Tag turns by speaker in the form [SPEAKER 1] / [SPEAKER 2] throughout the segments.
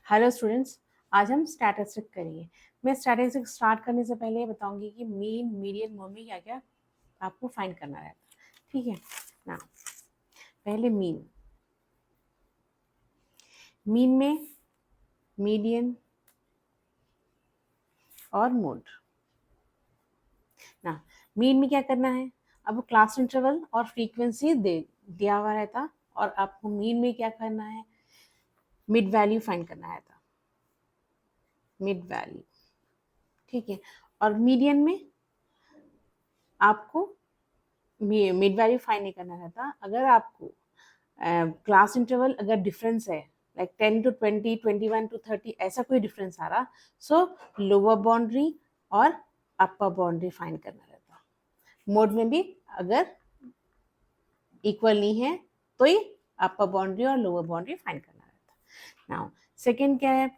[SPEAKER 1] Hello students, आज हम statistic करेंगे। मैं स्टैटिस्टिक स्टार्ट करने से पहले ये बताऊंगी कि मीन मीडियन मोड में क्या क्या आपको फाइंड करना रहता है। ठीक है ना। पहले मीन में मीडियन और मोड ना। मीन में क्या करना है, अब क्लास इंटरवल और फ्रीक्वेंसी दिया हुआ रहता, और आपको मीन में क्या करना है, मिड वैल्यू फाइंड करना रहता, मिड वैल्यू। ठीक है। और मीडियन में आपको मिड वैल्यू फाइंड नहीं करना रहता। अगर आपको क्लास इंटरवल अगर डिफरेंस है, लाइक 10 to 20, 21 to 30, ऐसा कोई डिफरेंस आ रहा, सो लोअर बाउंड्री और अपर बाउंड्री फाइंड करना रहता। मोड में भी अगर इक्वल नहीं है तो ही अपर बाउंड्री और लोअर बाउंड्री फाइंड करना रहता। नाउ सेकेंड क्या है,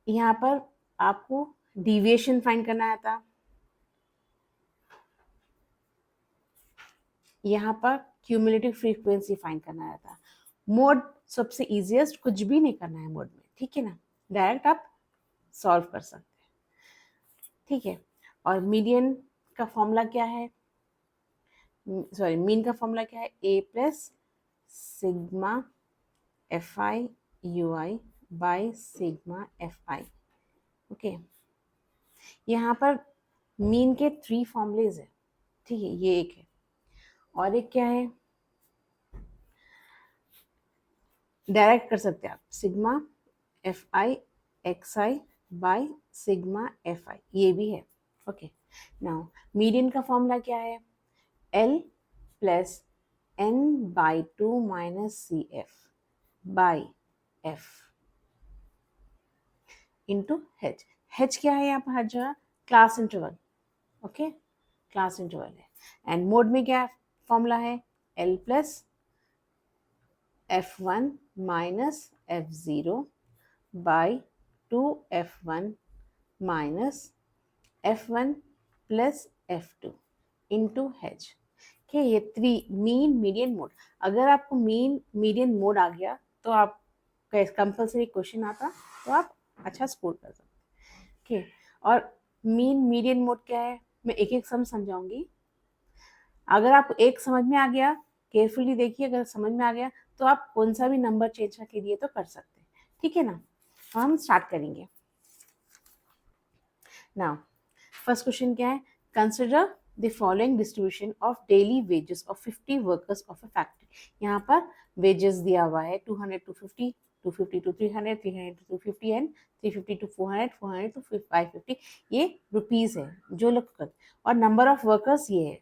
[SPEAKER 1] यहाँ पर आपको डिविएशन फाइंड करना रहता। यहाँ पर क्यूमुलेटिव फ्रीक्वेंसी फाइंड करना रहता। मोड सबसे इजीएस्ट, कुछ भी नहीं करना है मोड में, ठीक है ना, डायरेक्ट आप सॉल्व कर सकते हैं। ठीक है। और मीडियन का फॉर्मूला क्या है, सॉरी मीन का फॉर्मूला क्या है, A plus sigma F I U I by sigma F I. Okay, यहाँ पर मीन के 3 फॉर्मूलेज है। ठीक है, ये एक है, और एक क्या है, डायरेक्ट कर सकते हैं आप, sigma F I x I by sigma F I, ये भी है। ओके, नाउ मीडियन का फॉर्मूला क्या है, L plus N by 2 minus C F by F into H. H क्या है यहाँ पर, हर जगह class interval. Okay, class interval है। एंड मोड में क्या फॉर्मूला है, L plus f1 minus f0 by 2f1 minus f1 plus f2 into H. ठीक है, ये 3 मीन मीडियन मोड। अगर आपको मीन मीडियन मोड आ गया तो आप कंपल्सरी क्वेश्चन आता, तो आप अच्छा स्कोर कर सकते। ठीक है, और मीन मीडियन मोड क्या है, मैं एक एक सम समझाऊंगी। अगर आपको एक समझ में आ गया, केयरफुली देखिए, अगर समझ में आ गया तो आप कौन सा भी नंबर चेंज करके दिए तो कर सकते हैं। ठीक है ना, तो हम स्टार्ट करेंगे। नाउ फर्स्ट क्वेश्चन क्या है, consider the following distribution of daily wages of 50 workers of a factory. यहाँ पर वेजेस दिया हुआ है 200 to 50, 250 to 300, 300 to 250 and 350 to 400, 400 to 550। ये रुपीज है जो लोग कर, और नंबर ऑफ वर्कर्स ये है,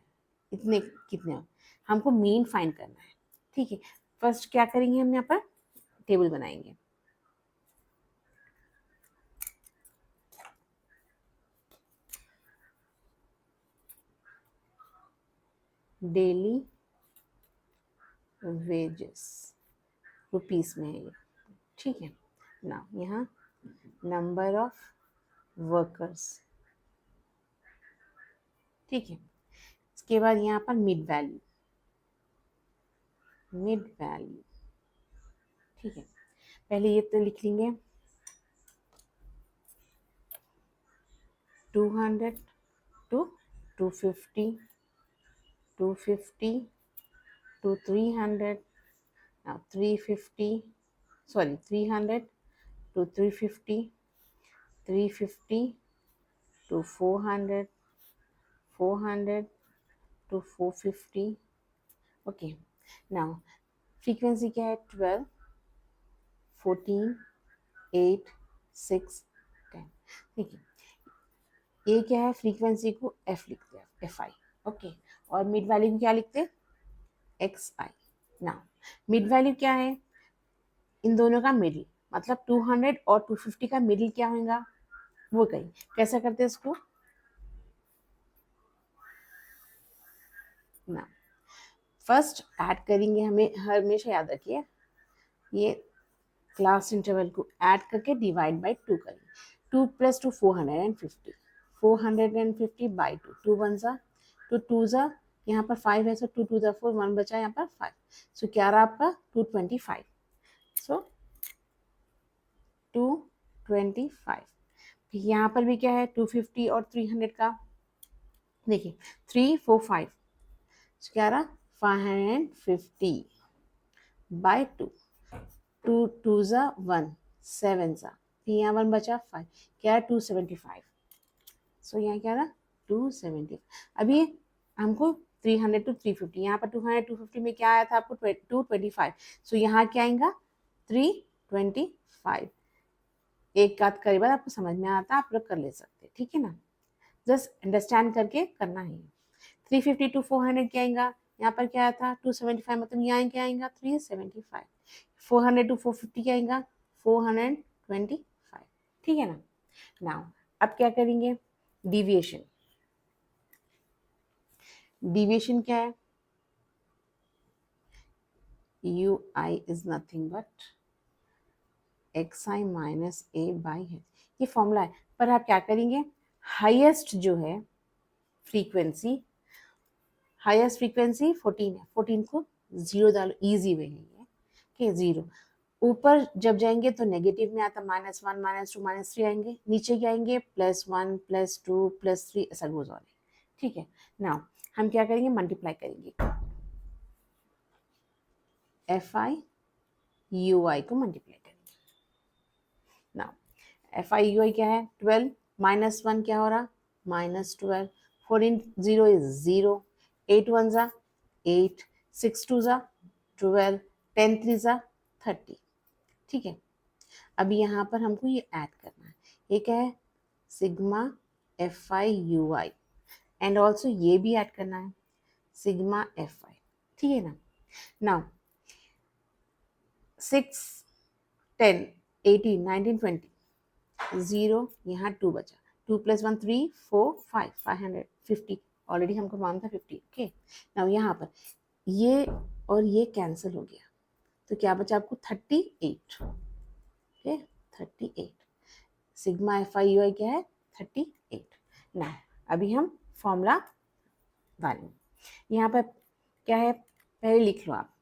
[SPEAKER 1] इतने कितने, हमको मीन फाइंड करना है। ठीक है, फर्स्ट क्या करेंगे, हम यहाँ पर टेबल बनाएंगे। डेली वेजेस रुपीस में है ये। ठीक है ना, यहाँ नंबर ऑफ वर्कर्स। ठीक है, इसके बाद यहाँ पर मिड वैल्यू, मिड वैल्यू। ठीक है, पहले ये तो लिख लेंगे 200 to 250, 250 to 300, now 350, sorry 300 to 350, 350 to 400, 400 to 450। Okay, now frequency क्या है, 12, 14, 8, 6, 10। ठीक है, ये क्या है, फ्रीक्वेंसी को एफ लिखते हैं, एफ आई। ओके, और मिड वैल्यू को क्या लिखते हैं, एक्स आई। नाउ मिड वैल्यू क्या है, इन दोनों का मिडिल, मतलब 200 और 250 का मिडिल क्या होगा, वो कहीं कैसा करते हैं इसको ना, फर्स्ट ऐड करेंगे, हमें हमेशा याद रखिए, ये क्लास इंटरवल को ऐड करके डिवाइड बाई 2 करेंगे। 2 + 2 450, 450 बाई 2, 2 1 ज़ा, 2 2 ज़ा, यहाँ पर 5 है, सो 2 2 ज़ा 4, 1 बचा यहाँ पर 5, सो क्या रहा आपका 225। सो 25। यहाँ पर भी क्या है 250 और 300 का, देखिए 3 4 5, क्या रहा 550 बाय 2, 2 2 ज़ा 1, 7 ज़ा, यहाँ 1 बचा 5, क्या है 275। सो यहाँ क्या रहा 270। अभी हमको 300 to 350, यहाँ पर 200 250 में क्या आया था आपको 225, सो यहाँ क्या आएगा 325। एक बात कई बार आपको समझ में आता, आप लोग कर ले सकते, ठीक है ना, जस्ट अंडरस्टैंड करके करना है। 350 to 400 क्या आएगा, यहाँ पर क्या आया था 275, मतलब यहाँ क्या आएगा 375। 400 to 450 क्या आएगा 425, ठीक है ना। नाउ अब क्या करेंगे, डिविएशन। डिविएशन क्या है, you I is nothing but x I minus A by है, ये फॉर्मूला है। पर आप क्या करेंगे, हाईएस्ट जो है फ्रीक्वेंसी, हाईएस्ट फ्रीक्वेंसी 14 है, 14 को 0 डालो, इजी वे है ये कि 0। ऊपर जब जाएंगे तो नेगेटिव में आता, -1 -2 -3 आएंगे, नीचे क्या आएंगे +1 +2 +3, ऐसा गोज ऑन, ठीक है। नाउ हम क्या करेंगे, मल्टीप्लाई करेंगे, एफ आई यू आई को मल्टीप्लाई करेंगे। Now F I U I क्या है 12, -1 क्या हो रहा -12, 14 0 इज 0, 8 1 ज़ा 8, 6 2 ज़ा 12, 10 3 ज़ा 30, ठीक है। अभी यहाँ पर हमको ये ऐड करना है, ये क्या है sigma F I U I, and also ये भी ऐड करना है सिग्मा एफ आई, ठीक है ना। नाउ 6 10 18 19 20, 0 यहाँ 2 बचा, 2 + 1 3 4 5, 550, ऑलरेडी हमको मालूम था 50, ओके। नाउ यहाँ पर ये और ये कैंसिल हो गया, तो क्या बचा आपको 38, okay 38, sigma F I U I क्या है 38। ना अभी हम फॉर्मूला डालेंगे, यहाँ पर क्या है पहले लिख लो आप,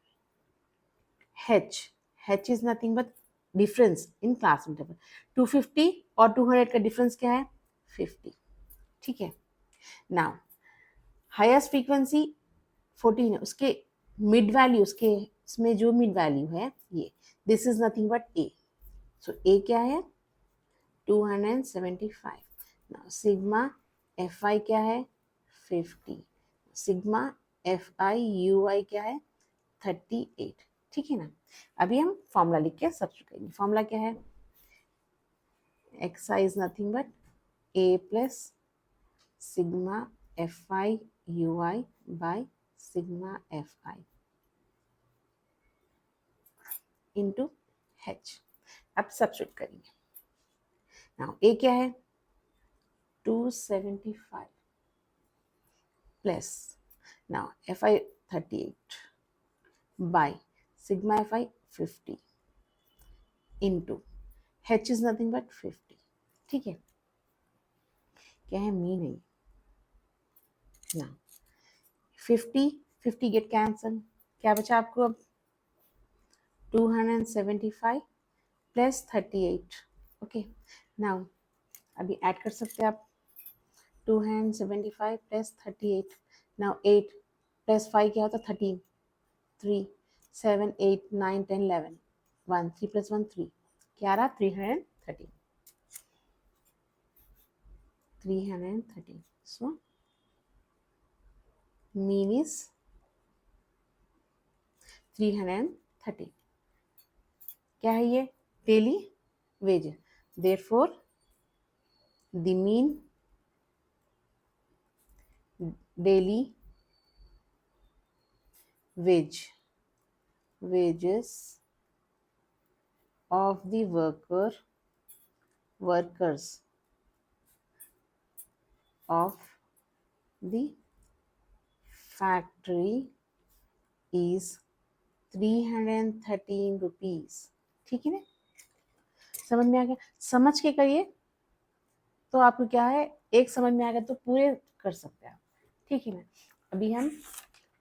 [SPEAKER 1] h is nothing but difference in class interval, 250 और 200 का डिफरेंस क्या है 50, ठीक है। नाउ हाईएस्ट फ्रीक्वेंसी 14 है, उसके मिड वैल्यू, उसके इसमें जो मिड वैल्यू है ये, दिस इज नथिंग बट ए, सो ए क्या है 275। नाउ सिग्मा एफ आई क्या है 50, sigma F I U I क्या है 38, ठीक है ना। अभी हम फॉर्मूला लिख के सब्स्टिट्यूट करेंगे, फॉर्मूला क्या है x I is nothing but A plus sigma F I U I by sigma F I into H. अब सब्स्टिट्यूट करेंगे, नाउ ए क्या है 275 plus now F I 38 by sigma F I 50 into h is nothing but 50, ठीक है। क्या है mean है ना, 50 50 गेट कैंसल, क्या बचा आपको अब 275 प्लस 38, ओके। नाउ अभी ऐड कर सकते हैं आप 275 प्लस 38, नाउ 8 प्लस 5 क्या होता 13, 3 7 8 9 10 11, 1 3 प्लस 1 3, क्या रहा 313, 313, so mean is 330, क्या है ये daily veg, therefore the mean daily wages of the workers of the factory is 313 rupees, ठीक है ना। समझ में आ गया, समझ के करिए तो आपको क्या है एक समझ में आ गया तो पूरे कर सकते हैं आप, ठीक है ना। अभी हम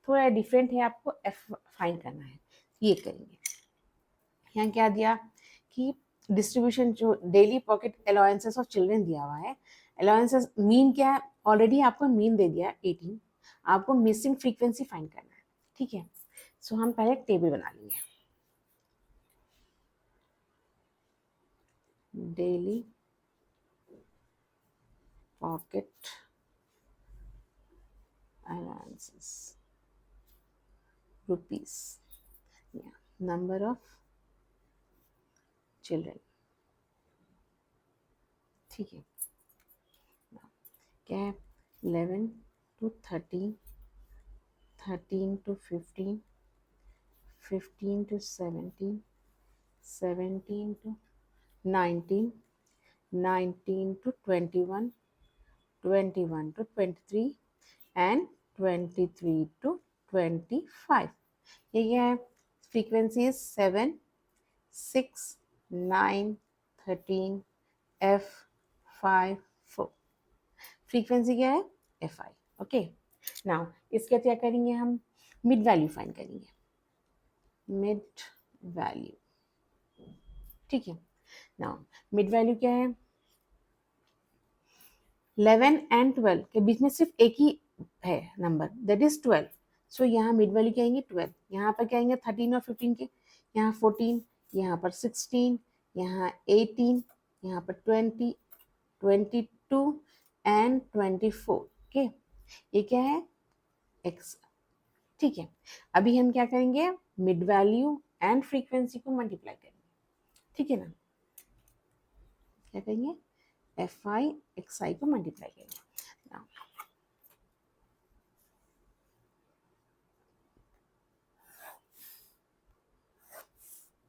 [SPEAKER 1] थोड़ा डिफरेंट है, आपको एफ फाइंड करना है, ये करेंगे। यहाँ क्या दिया कि डिस्ट्रीब्यूशन जो daily pocket allowances of children दिया हुआ है, अलाउंसेस मीन क्या है, ऑलरेडी आपको मीन दे दिया है 18, आपको मिसिंग फ्रीक्वेंसी फाइंड करना है, ठीक है। सो हम पहले टेबल बना लेंगे, daily pocket allowances rupees, number of children, ठीक है। क्या है, 11 to 13, 13 to 15, 15 to 17, 17 to 19, 19 to 21, 21 to 23 and 23 to 25. ये क्या है, फ्रीक्वेंसी 7, 6, 9, 13, F, 5, 4, फ्रीक्वेंसी क्या है, Fi, ओके। नाउ इसका क्या करेंगे, हम मिड वैल्यू फाइंड करेंगे, मिड वैल्यू, ठीक है। नाउ मिड वैल्यू क्या है, 11 एंड 12 के बीच में सिर्फ एक ही है नंबर, दैट इज 12। सो यहाँ मिड वैल्यू क्या आएंगे, 12। यहाँ पर क्या आएंगे 13 और 15 के, यहाँ 14, यहाँ पर 16, यहाँ 18, यहाँ पर 20, 22 एंड 24, ओके। ये क्या है, एक्स, ठीक है। अभी हम क्या करेंगे, मिड वैल्यू एंड फ्रीक्वेंसी को मल्टीप्लाई करेंगे, ठीक है ना। क्या करेंगे, एफ आई एक्स आई को मल्टीप्लाई करेंगे। Now,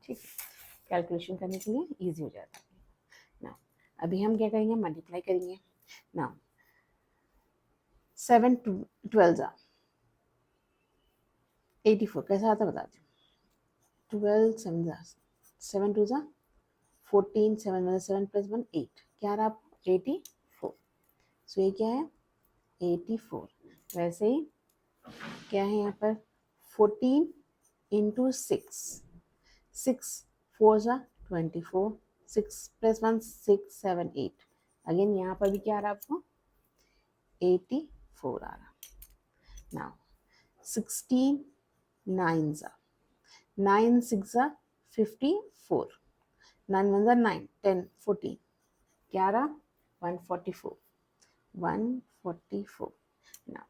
[SPEAKER 1] ठीक है, कैलकुलेशन करने के लिए इजी हो जाता है ना। अभी हम क्या करेंगे, मल्टीप्लाई करेंगे ना, 7 12 जा 84, कैसा आता बताती हूँ, 12 7 जा 7 2 जा 14, 7 7 प्लस 1 8, क्या रहा आपको 84। सो ये क्या है 84। वैसे ही क्या है यहाँ पर 14 इंटू 6, 6 4 जा 24, 6 प्लस 1 6 7 8, अगेन यहाँ पर भी क्या आ रहा है आपको 84 आ रहा। नाउ 16 9 जा 9 6 जा 54, 9 1 जा 9 10 14, क्या रहा 144, 144। नाउ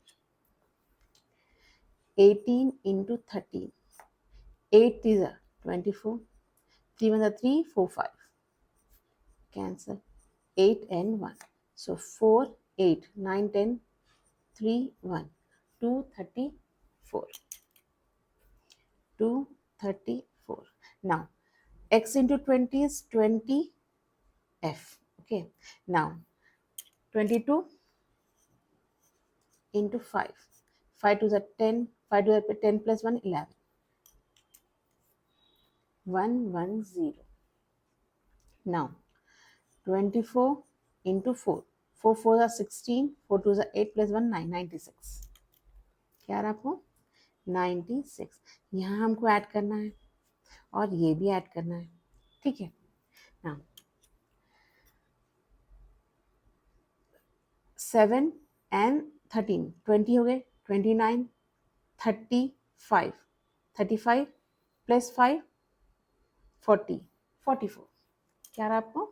[SPEAKER 1] 18 into 13, 8 3 जा 24, 3 1 जा 3 4 5, cancel 8 and 1, so 4 8 9 10 3 1 234, 234। Now x into 20 is 20 f, okay। Now 22 into 5, 5 to the 10, 5 to the 10 plus 1 11, 110। Now 24 into 4, 4 4 are 16, 4 2 are 8 plus 1 9, 96, क्या रहा आपको 96। यहाँ हमको ऐड करना है और ये भी ऐड करना है, ठीक है ना। 7 एंड 13 20 हो गए, 29 35, 35 प्लस 5 40, 44, क्या रहा आपको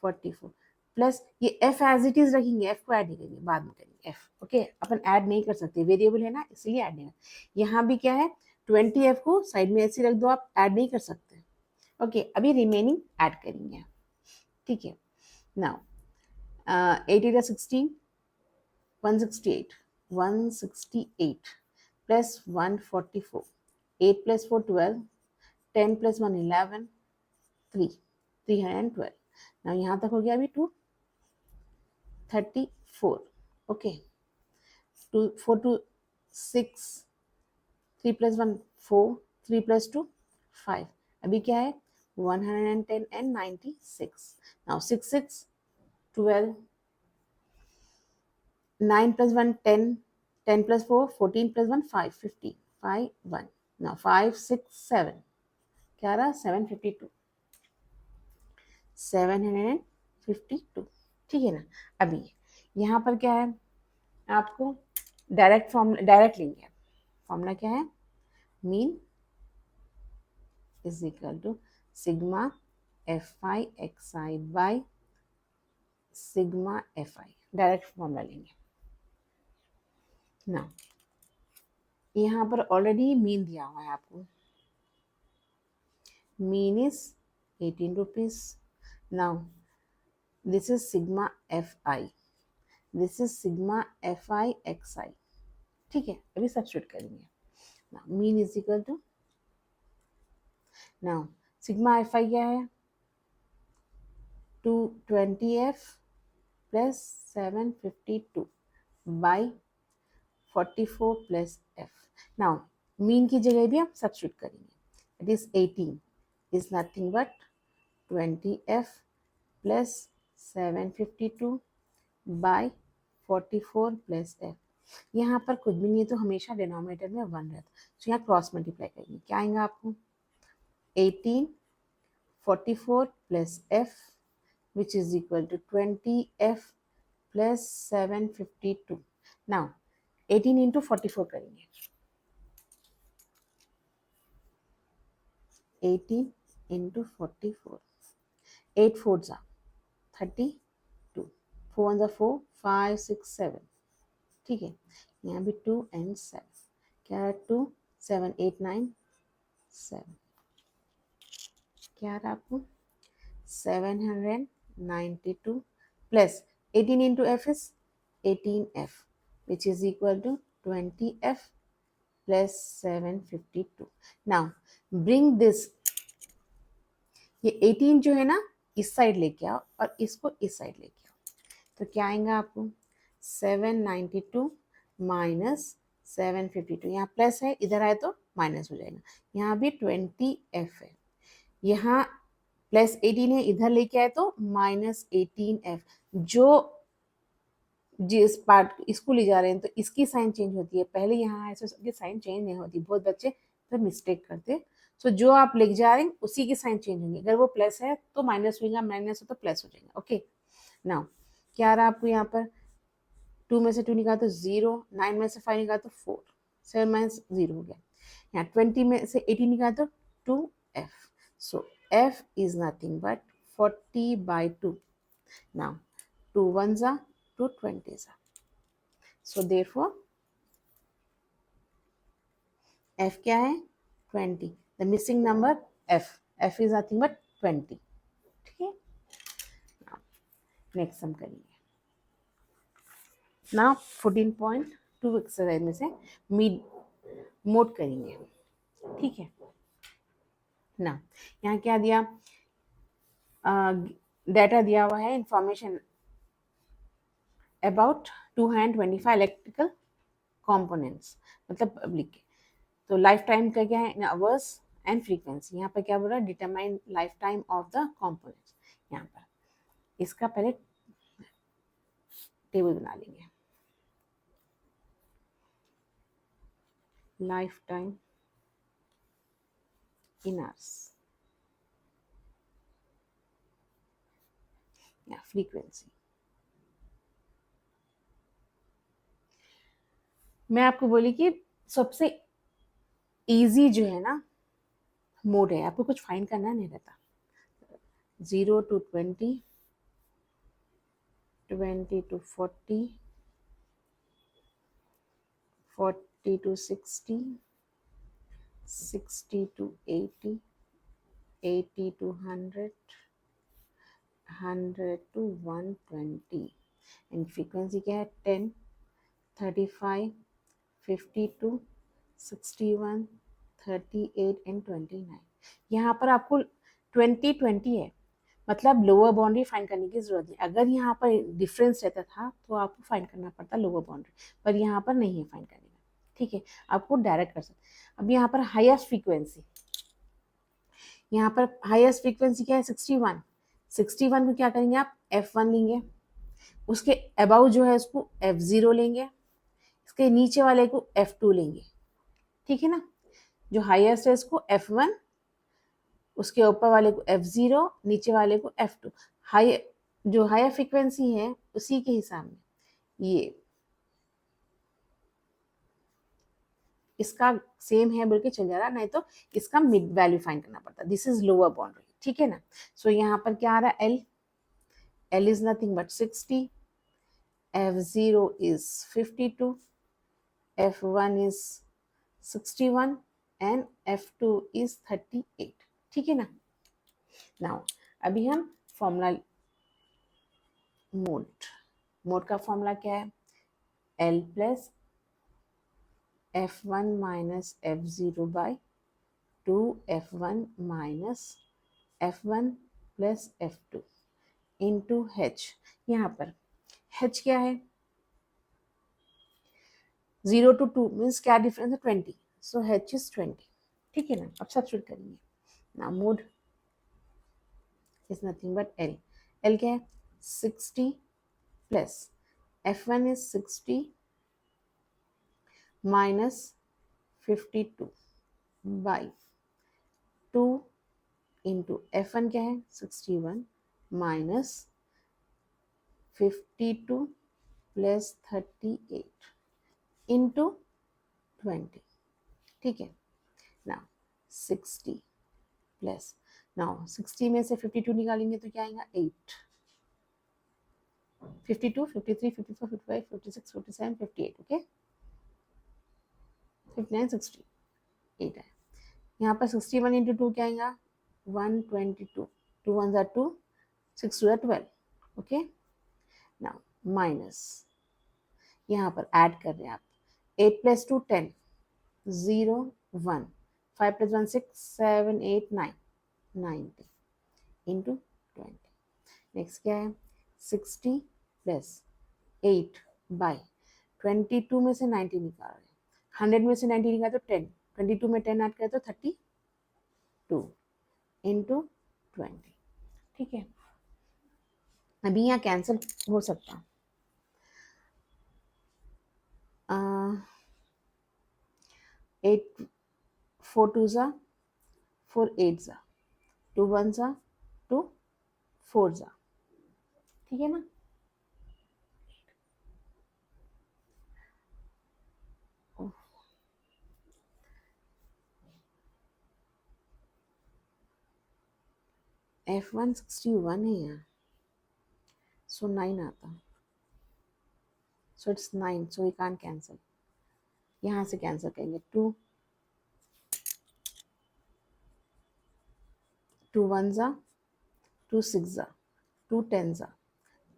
[SPEAKER 1] 44 प्लस ये एफ एज इट इज रखेंगे, एफ को ऐड नहीं करेंगे, बाद में करेंगे एफ, ओके। अपन ऐड नहीं कर सकते, वेरिएबल है ना इसलिए ऐड नहीं कर। यहाँ भी क्या है 20 एफ को साइड में ऐसे रख दो, आप ऐड नहीं कर सकते, ओके। अभी रिमेनिंग ऐड करेंगे, ठीक है। Now 8 8 16, 168, 168 plus 144, 8 plus 4 12, 10 plus 1 11, 3 312। ना यहाँ तक हो गया अभी 234, ओके। 2 4 2 6, 3 प्लस 1 4, 3 प्लस 2 5, अभी क्या है 110 and 96। Now 6 6 12, 9 plus 1 10, 10 plus 4 14 plus 1 5 50, 5 1। Now 5 6 7, क्या रहा 752, 752, ठीक है ना। अभी यहाँ पर क्या है, आपको डायरेक्ट लेंगे। फॉर्मूला क्या है, mean is equal to sigma F I x I by sigma F i, direct formula लेंगे ना। यहाँ पर ऑलरेडी मीन दिया हुआ है आपको, mean is 18 rupees. Now this is sigma F I, this is sigma F I x I, ठीक है। अभी सब्स्टिट्यूट करेंगे ना, mean is equal to, now sigma F I क्या है, 220f plus 752 by 44 plus F. Now mean की जगह भी हम सब्स्टिट्यूट करेंगे, it is 18 is nothing but 20f plus 752 by 44 plus F. यहाँ पर कुछ भी नहीं है तो हमेशा डिनोमिनेटर में 1 रहता है, तो यहाँ क्रॉस मल्टीप्लाई करेंगे, क्या आएगा आपको 18 44 plus F which is equal to 20f plus 752. Now 18 into 44 करेंगे, 18 into 44, 8 4s are 32, 4 1s are 4, 5 6 7, ठीक है। यहाँ भी 2 and 7, क्या 2 7 8 9 7, क्या रहा आपको 792 plus 18 into f is 18f which is equal to 20f plus 752. Now bring this, ये 18 जो है ना इस साइड लेके आओ और इसको इस साइड लेके आओ, तो क्या आएगा आपको 792 माइनस 752, यहाँ प्लस है इधर आए तो माइनस हो जाएगा, यहाँ भी 20f है, यहाँ प्लस 18 है इधर लेके आए तो माइनस 18f। जो जिस पार्ट इसको ले जा रहे हैं तो इसकी साइन चेंज होती है, पहले यहाँ ऐसे सबकी साइन चेंज नहीं होती, बहुत बच्चे तो मिस्टेक करते। सो जो आप लेके जा रहे हैं उसी की साइन चेंज होंगी, अगर वो प्लस है तो माइनस होगा, माइनस हो तो प्लस हो जाएगा। ओके नाउ क्या रहा आपको यहाँ पर 2 में से 2 निकाला तो 0, 9 में से 5 निकाला तो 4, 7 माइनस 0 हो गया, यहाँ 20 में से 18 निकाला तो 2f, so f is nothing but 40/2. Now 2 1s are 2 20s are, so therefore f क्या है 20, the missing number f is nothing but 20, ठीक है। नेक्स्ट हम करेंगे ना 14.2 एक्सरसाइज में से मोड करेंगे, ठीक है ना। यहाँ क्या दिया, डाटा दिया हुआ है, इंफॉर्मेशन अबाउट 225 इलेक्ट्रिकल कंपोनेंट्स, मतलब लिख के, तो लाइफ टाइम का क्या है इन आवर्स एंड फ्रीक्वेंसी। यहाँ पर क्या बोल रहा है, determine life time of the components. यहाँ पर इसका पहले टेबल बना लेंगे, लाइफ टाइम इन आवर्स या फ्रीक्वेंसी। मैं आपको बोली कि सबसे इजी जो है ना मोड है, आपको कुछ फाइंड करना नहीं रहता, 0 to 20, 20 to 40, 40 to 60, 60 to 80, 80 to 100, 100 to 120, and frequency क्या है 10, 35, 52, 61, 38 एंड 29। यहाँ पर आपको 20 है, मतलब लोअर बाउंड्री फाइंड करने की जरूरत नहीं। अगर यहाँ पर डिफरेंस रहता था तो आपको फाइंड करना पड़ता लोअर बाउंड्री, पर यहाँ पर नहीं है फाइंड करने का, ठीक है, आपको डायरेक्ट कर सकते। अब यहाँ पर हाईएस्ट फ्रीक्वेंसी, यहाँ पर हाईएस्ट फ्रीक्वेंसी क्या है 61, 61 को क्या करेंगे आप f1 लेंगे, उसके अबाउ जो है उसको f0 लेंगे, इसके नीचे वाले को f2 लेंगे, ठीक है ना। जो हाईएस्ट है इसको f1 उसके ऊपर वाले को F0, नीचे वाले को F2। हाई जो हायर फ्रीक्वेंसी है उसी के हिसाब में ये इसका सेम है बोल के चल जा रहा, नहीं तो इसका मिड वैल्यू फाइंड करना पड़ता। दिस इज लोअर बाउंड्री, ठीक है ना। सो यहाँ पर क्या आ रहा है, L is nothing but 60, F0 is 52, F1 is 61 and F2 is 38, ठीक है ना। नाउ अभी हम फॉर्मूला मोड का फॉर्मूला क्या है, L plus F1 minus F0 by 2 F1 minus F1 plus F2 into H। यहाँ पर H क्या है, 0 to 2 मीन्स क्या डिफरेंस है, 20, सो H इज 20, ठीक है ना। अब सब्स्टिट्यूट करेंगे ना, mode is nothing but L क्या है 60 plus F1 is 60 minus 52 by 2 into F1 क्या है 61 माइनस 52 प्लस 38 इंटू 20, ठीक है। नाउ 60 प्लस, नाउ 60 में से 52 निकालेंगे तो क्या आएगा 8, 52, 53, 54, 55, 56, 57, 58, ओके 59, 60, 8 है। यहाँ पर 61 इंटू 2 क्या आएगा 122, 2 1 ज़ा 2, 6 2 ज़ा 12, ओके। नाउ माइनस, यहाँ पर ऐड कर रहे हैं आप, 8 प्लस 2 10, 0 1, 5 प्लस 1 6, 7 8 9, 90 इंटू 20। नेक्स्ट क्या है 60 प्लस 8 बाई 22 में से 90 निकाल रहे हैं, 100 में से 90 निकाल तो 10, 22 में 10 ऐड करें तो 32 इंटू 20, ठीक है। अभी यहाँ कैंसिल हो सकता, 8 4 2 ज़ा 4 8 ज़ा 2 1 ज़ा 2 4 ज़ा, ठीक है ना। F1 61 है यहाँ, सो 9 आता, so it's 9, so we can't cancel. यहाँ से कैंसिल करेंगे, 2 2 1 ज़ा 2 6 ज़ा 2 10 ज़ा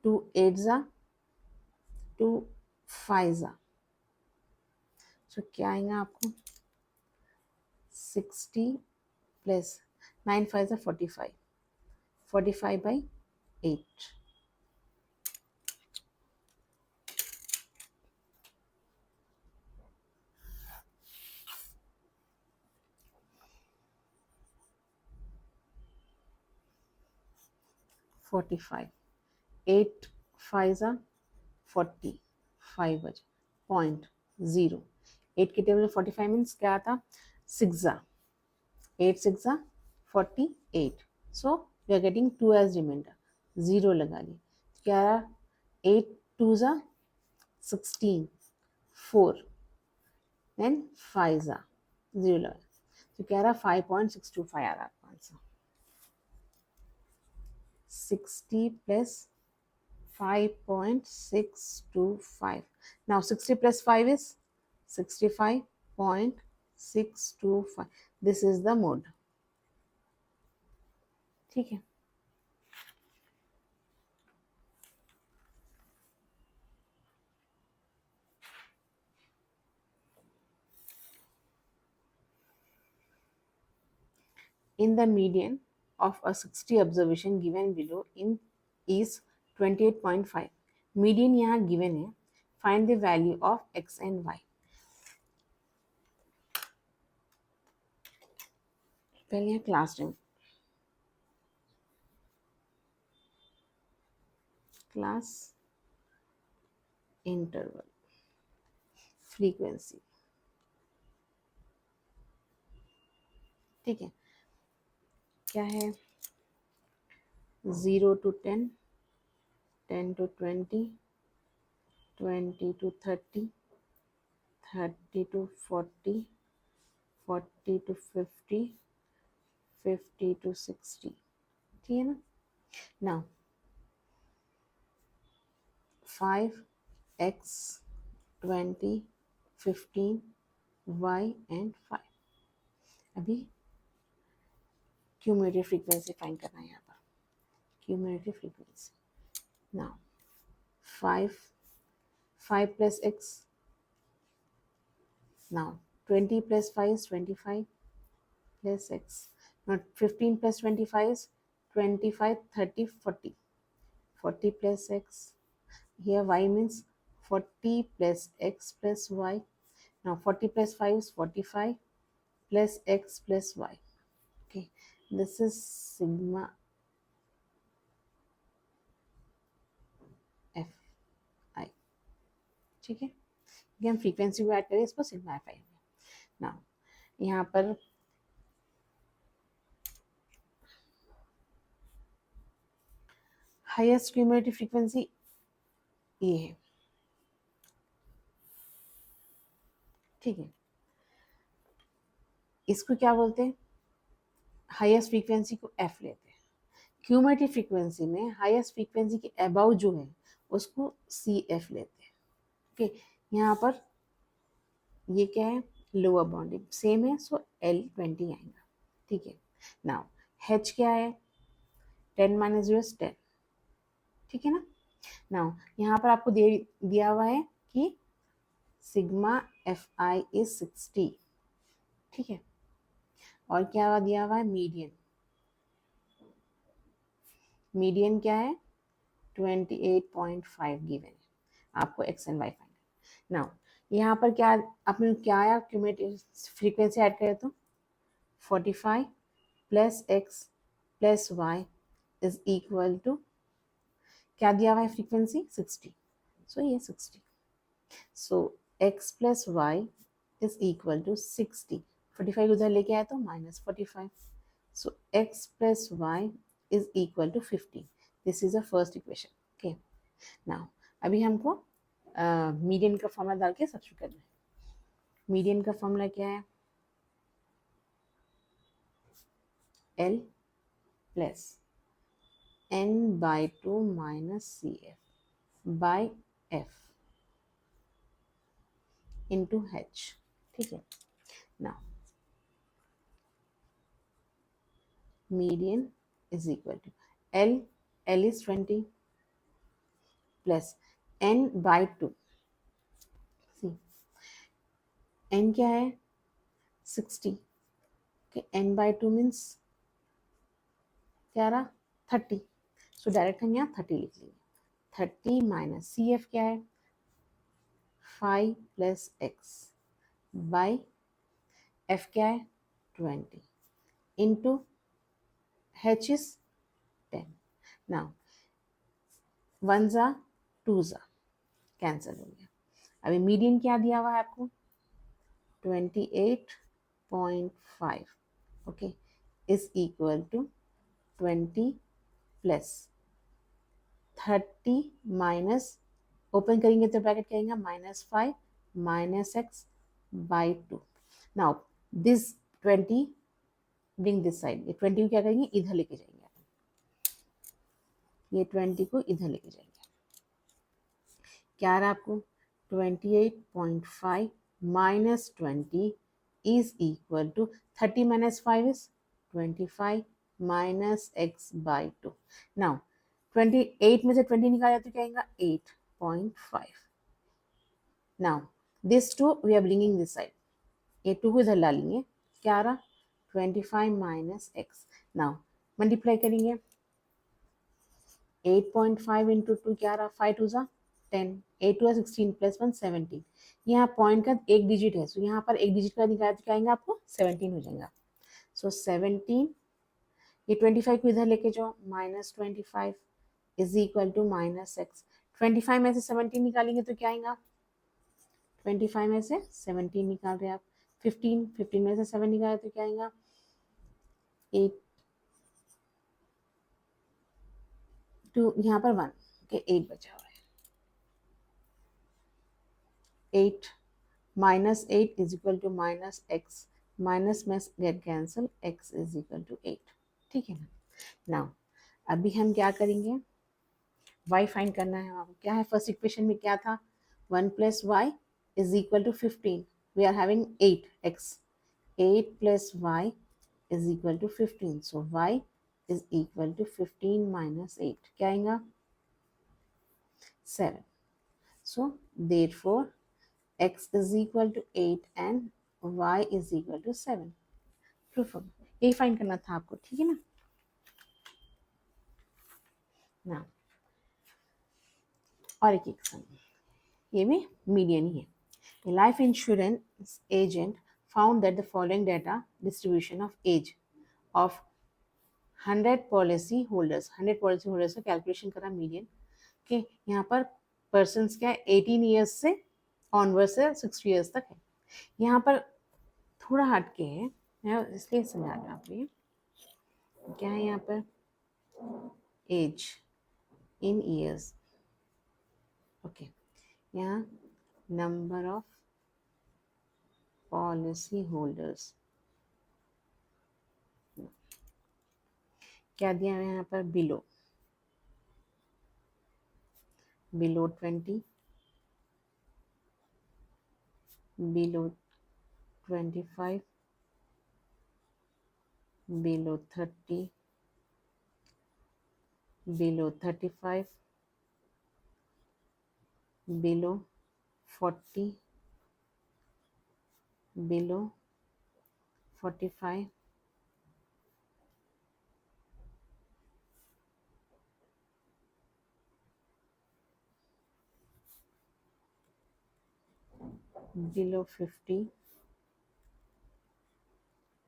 [SPEAKER 1] 2 8 ज़ा 2 5 ज़ा, सो क्या आएगा आपको 60 प्लस 9 5 ज़ा 45, 45 बाई 8, फोर्टी फाइव, 8 5 ज़ा 40, 5 बजे 0.0, 8 के टेबल में 45 मीन्स क्या आता 6 ज़ा 8 6 ज़ा 48, so we are getting 2 as remainder, 0 लगा ली, क्या रहा 8 2 ज़ा 16, 4 देन 5 ज़ा 0 लगा, तो क्या रहा 5.625 आ रहा आपका answer. 60 plus 5.625, now 60 plus 5 is 65.625, this is the mode, ठीक है। In the median of a 60 observation given below in is 28.5, median यहाँ given है, find the value of x and y। पहले यहाँ class name, class interval frequency, ठीक है। क्या है 0 to 10, 10 to 20, 20 to 30, 30 to 40, 40 to 50, 50 to 60. ठीक है ना. Now 5x 20 15 y and 5. अभी क्यूमुलेटिव फ्रीक्वेंसी फाइंड करना है यहाँ पर. Cumulative frequency. Now 5 plus x. Now 20 plus 5 is 25 plus x. Now 15 plus 25 is 25, 30, 40. 40 plus x. Here y means 40 plus x plus y. Now 40 plus 5 is 45 plus x plus y. Okay, this is sigma f I. ठीक है, ये हम frequency को add करें, इसको sigma F I. Now यहाँ पर highest cumulative frequency ये है. ठीक है, इसको क्या बोलते हैं, हाईएस्ट फ्रीक्वेंसी को एफ लेते हैं. क्यूमुलेटिव फ्रीक्वेंसी में हाईएस्ट फ्रीक्वेंसी के अबाउ जो है उसको सी एफ लेते हैं. ओके, यहाँ पर ये क्या है, लोअर बाउंड सेम है, सो L20 आएगा. ठीक है, नाउ H क्या है, 10 minus 0 is 10. ठीक है ना. नाउ यहाँ पर आपको दिया हुआ है कि सिग्मा एफ आई इज 60. ठीक है, और क्या दिया हुआ है, मीडियन. मीडियन क्या है 28.5 गिवन है. आपको x and y find. Now यहाँ पर क्या आपने क्या आया, क्यूमुलेटिव फ्रीक्वेंसी ऐड करें तो 45 plus x plus y is equal to क्या दिया हुआ है, फ्रीक्वेंसी 60. सो ये 60. So x plus y is equal to 60. 45 उधर लेके आया तो -45. So x plus y is equal to 50. This is the first equation. Okay, now अभी हमको मीडियन का फॉर्मूला डाल के सब्स्टिट्यूट करना है. मीडियन का फॉर्मूला क्या है, L plus n/2 minus CF by F into H. ठीक है, now median is equal to L is 20 plus n by 2. See, n क्या है 60. okay, n by 2 means क्या रहा 30. सो डायरेक्ट हम यहाँ 30 लिख लेंगे. 30 माइनस सी एफ क्या है 5 प्लस एक्स बाई एफ क्या है 20 इंटू H is 10. Now 1 जा 2 जा कैंसिल हो गया. अभी मीडियन क्या दिया हुआ है आपको 28.5. Okay, is equal to 20 plus 30 minus open करेंगे तो ब्रैकेट करेंगे -5 minus x by 2. Now this 20 bring this side. ये 20 को क्या करेंगे इधर लेके जाएंगे. ये 20 को इधर लेके जाएंगे. क्या रहा आपको 28.5 minus 20 is equal to 30 minus 5 is 25 minus x by 2. Now 28 में से 20 निकाला तो क्या आएगा 8.5. Now this 2 we are bringing this side. ये 2 को इधर ला लेंगे. क्या रहा 25 माइनस एक्स. नाउ मल्टीप्लाई करेंगे 8.5 इंटू 2 क्या रहा 5 2 जा 10. 8 2 16 प्लस 1 17. यहाँ पॉइंट का एक डिजिट है, सो यहाँ पर एक डिजिट का निकाला तो क्या आएगा आपको 17 हो जाएगा. सो 17 ये 25 को इधर लेके जाओ -25 is equal to minus x. 25 में से 17 निकालेंगे तो क्या आएगा 25 में से 17 निकाल रहे आप 15 में से 7 निकाले तो क्या आएगा 8. टू, यहाँ पर 1, ओके 8 बचा हुआ है। 8 minus 8 is equal to minus x, minus में get cancel, x is equal to 8, ठीक है ना। नाउ अभी हम क्या करेंगे, y फाइंड करना है आपको। क्या है फर्स्ट इक्वेशन में, क्या था, 1 plus y is equal to 15, we are having 8x, 8 plus y is equal to 15, so y is equal to 15 minus 8, क्या आएगा 7, so therefore x is equal to 8 and y is equal to 7, proof हो गया। यही find करना था आपको, ठीक है ना। ना और एक एग्जाम, ये भी मीडियन ही है। A life insurance agent found that the following data distribution of age of 100 policy holders, 100 policy holders का कैलकुलेशन करा मीडियन के। यहाँ पर पर्सन्स क्या है, 18 ईयर्स से ऑनवर्ड से 60 ईयर्स तक है। यहाँ पर थोड़ा हट के है, मैं इसलिए समझा रहा हूँ आपको। ये क्या है यहाँ पर, एज इन ईयर्स, ओके। यहाँ नंबर ऑफ पॉलिसी होल्डर्स, क्या दिया है यहाँ पर, below 20, below 25, below 30, below 35, below 40, below 45, below 50,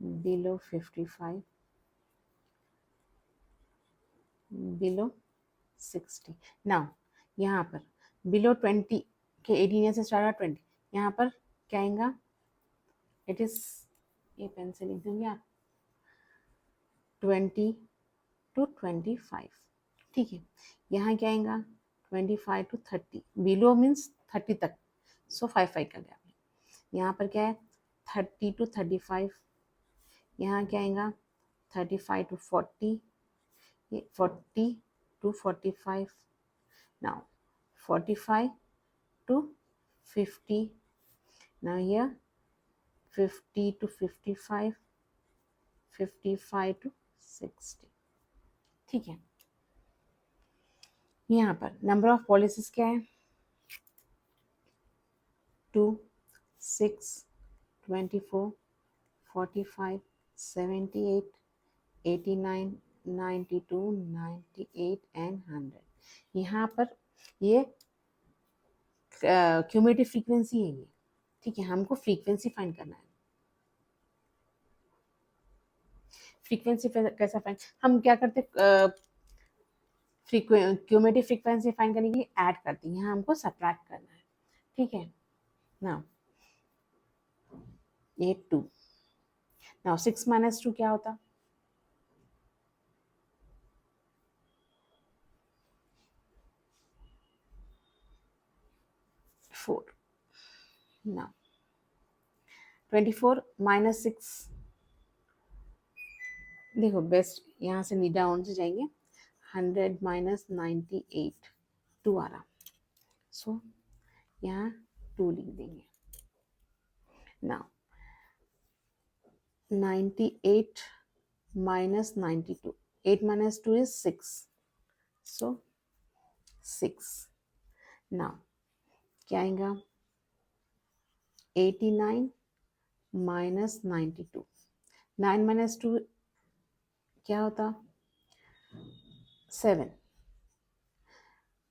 [SPEAKER 1] below 55, below 60। Now यहाँ पर बिलो 20 के 18 ईयर से स्टार्ट 20, यहाँ पर क्या आएगा, इट इज, ये पेन से लिख दूंगी आप, 20 to 25, ठीक है। यहाँ क्या आएगा, 25 to 30, बिलो मीन्स 30 तक, सो 5 का गैप है। यहाँ पर क्या है, 30 to 35, यहाँ क्या आएगा, 35 to 40, 40 to 45, now 45 to 50, now here 50 to 55, 55 to 60, ठीक है। यहाँ पर नंबर ऑफ पॉलिसीज क्या है, 2, 6, 24, 45, 78, 89, 92, 98 एंड 100। यहाँ पर ये क्यूमुलेटिव फ्रीक्वेंसी है ये, ठीक है। हमको फ्रीक्वेंसी फाइंड करना है। फ्रीक्वेंसी कैसा फाइंड, हम क्या करते, क्यूमुलेटिव फ्रीक्वेंसी फाइंड करने के लिए ऐड करते हैं, यहाँ हमको सब्ट्रैक्ट करना है, ठीक है ना। ये 2, नाउ 6 minus 2 क्या होता, 4, नाउ 24 minus 6, देखो बेस्ट यहाँ से नीचे डाउन से जाएंगे, 100 minus 98, 2 आ रहा, सो यहाँ 2 लिख देंगे। Now 98 minus 92, 8 minus 2 is 6, so 6, now क्या आएगा, 89 minus 92, 9 minus 2 क्या होता, 7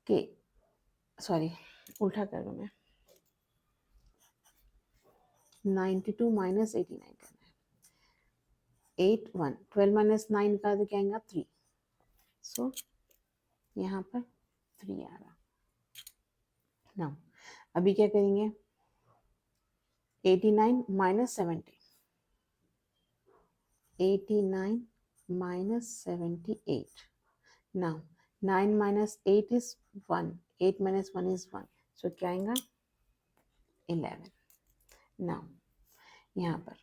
[SPEAKER 1] के, सॉरी उल्टा कर दूँ मैं, 92 minus 89 करना है, 8 1, 12 minus 9 का तो क्या आएगा 3, सो यहाँ पर 3 आ रहा। नाउ अभी क्या करेंगे, 89 minus 70, 89 minus 78, now 9 minus 8 is 1. 8 minus 1 is 1. So क्या आएगा 11. Now यहाँ पर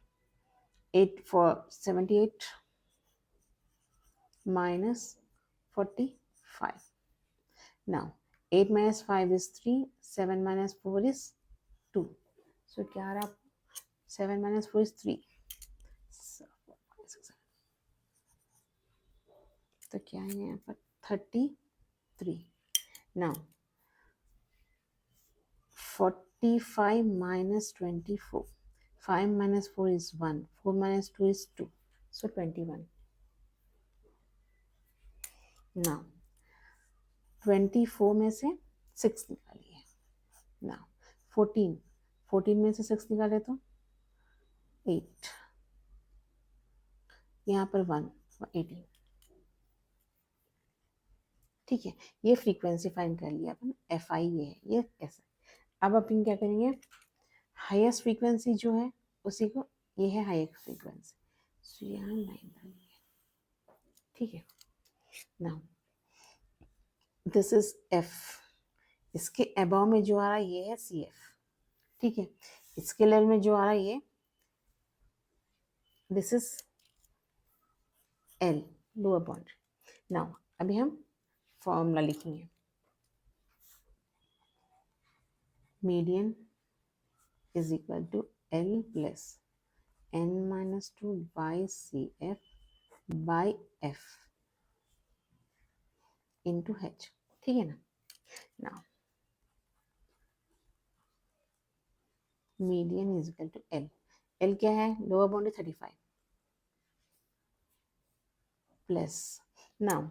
[SPEAKER 1] 8 for 78 minus 45. Now 8 minus 5 is 3. 7 minus 4 is 2. So क्या आ रहा है? 7 minus 4 is 3. So, तो क्या है यहाँ पर 33. Now 45 minus 24. 5 minus 4 is 1. 4 minus 2 is 2. So 21. Now 24 में से 6 निकालिए. Now 14 में से 6 निकाले तो 8. यहाँ पर 1 18. ठीक है, ये फ्रीक्वेंसी फाइंड कर लिया अपन. एफ आई ये है, ये ऐसा. अब अपन क्या करेंगे, हाईएस्ट फ्रीक्वेंसी जो है उसी को, ये है हाईएस्ट फ्रीक्वेंसी. सो यहाँ लाइन डालिए. ठीक है. Now this is F. इसके अबव में जो आ रहा है ये है सी एफ. ठीक है. इसके लेवल में जो आ रहा है ये this is L, lower boundary. Now अभी हम फॉर्मूला लिखेंगे. Median is equal to L plus n minus 2 by cf by f into h. ठीक है ना. Now median is equal to L. L क्या है? Lower boundary 35 plus. Now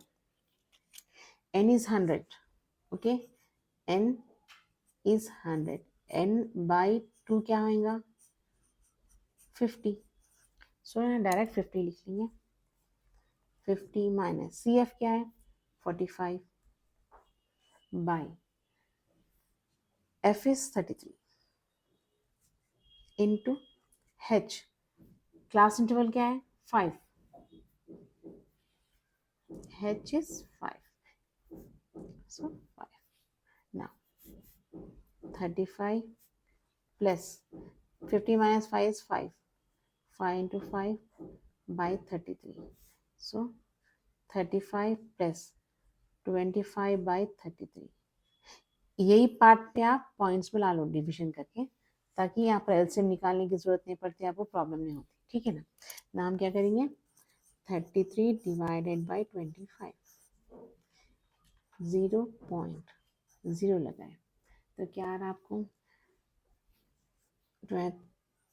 [SPEAKER 1] n is 100. Okay, n is 100. n by 2 क्या होगा? 50. सो यहाँ direct 50 लिख लेंगे. 50 माइनस सी एफ क्या है? 45 by F is 33 into h. Class interval क्या है? 5. h is 5. So 5. Now 35 plus 50 minus 5 is 5. 5 into 5 by 33. So 35 plus 25 by 33. यही पार्ट पे आप पॉइंट्स में ला लो डिविजन करके, ताकि यहाँ पर एलसीएम निकालने की जरूरत नहीं पड़ती, आपको प्रॉब्लम नहीं होती. ठीक है ना. नाम क्या करेंगे? 33 डिवाइडेड बाई 25. 0.0 लगाए तो क्या आ रहा आपको?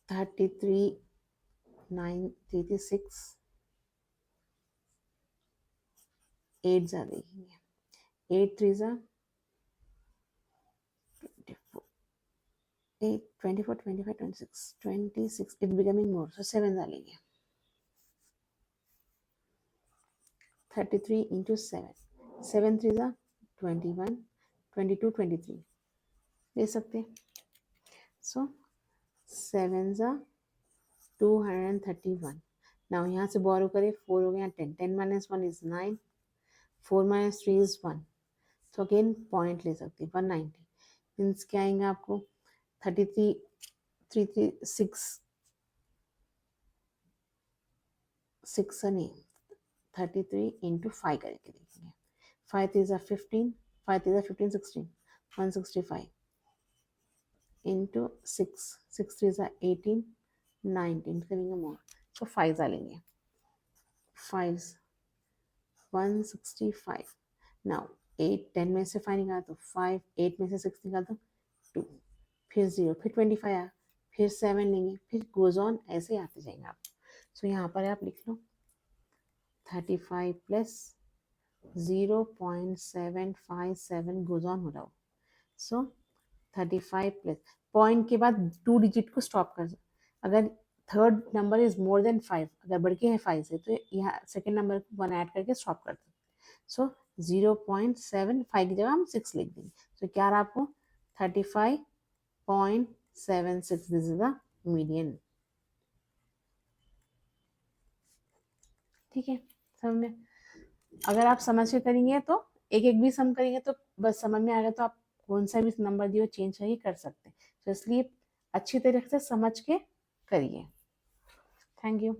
[SPEAKER 1] 33 936 8 जा देखेंगे. 8 3 जा 24 25 26 इट बिकमिंग मोर. सो 7 डालेंगे. 33 इंटू 7. 7 3 जा 21 22 23 ले सकते. सो 7 जा 231. नाउ यहाँ से बोरो करें. 4 हो गया 10. 10 minus 1 is 9. 4 minus 3 is 1. तो अगेन पॉइंट ले सकते हैं. 190 मीन्स क्या आएंगे आपको? 33 336 6 नहीं 33 इंटू 5 करके देखेंगे. 5 3 जा 15. 5 3 जा 15 16 165 इंटू 6. 6 3 जा 18 19 करेंगे मोर. तो 5 डालेंगे. 5 165. नाउ 8 10 में से 5 निकाला तो 5. 8 में से 6 निकाला तो 2. फिर 0. फिर 25 आया. फिर 7 लेंगे. फिर गोज ऑन ऐसे आते जाएंगे आप. सो यहाँ पर आप लिख लो 35 प्लस 0.757 गोज ऑन हो रहा हो. सो 35 प्लस पॉइंट के बाद 2 डिजिट को स्टॉप कर. अगर third number is more than 5, अगर बढ़ के है 5 से, तो यहाँ सेकेंड नंबर को 1 ऐड करके स्टॉप कर दो. सो 0.75 की जगह हम 6 लिख देंगे. तो क्या रहा आपको? 35.76. This is the median. ठीक है, समझ में? अगर आप समझ के करेंगे तो एक एक भी सम करेंगे तो बस समझ में आएगा, तो आप कौन सा भी नंबर दियो चेंज करके कर सकते हैं। तो इसलिए अच्छी तरीके से समझ के करिए। Thank you.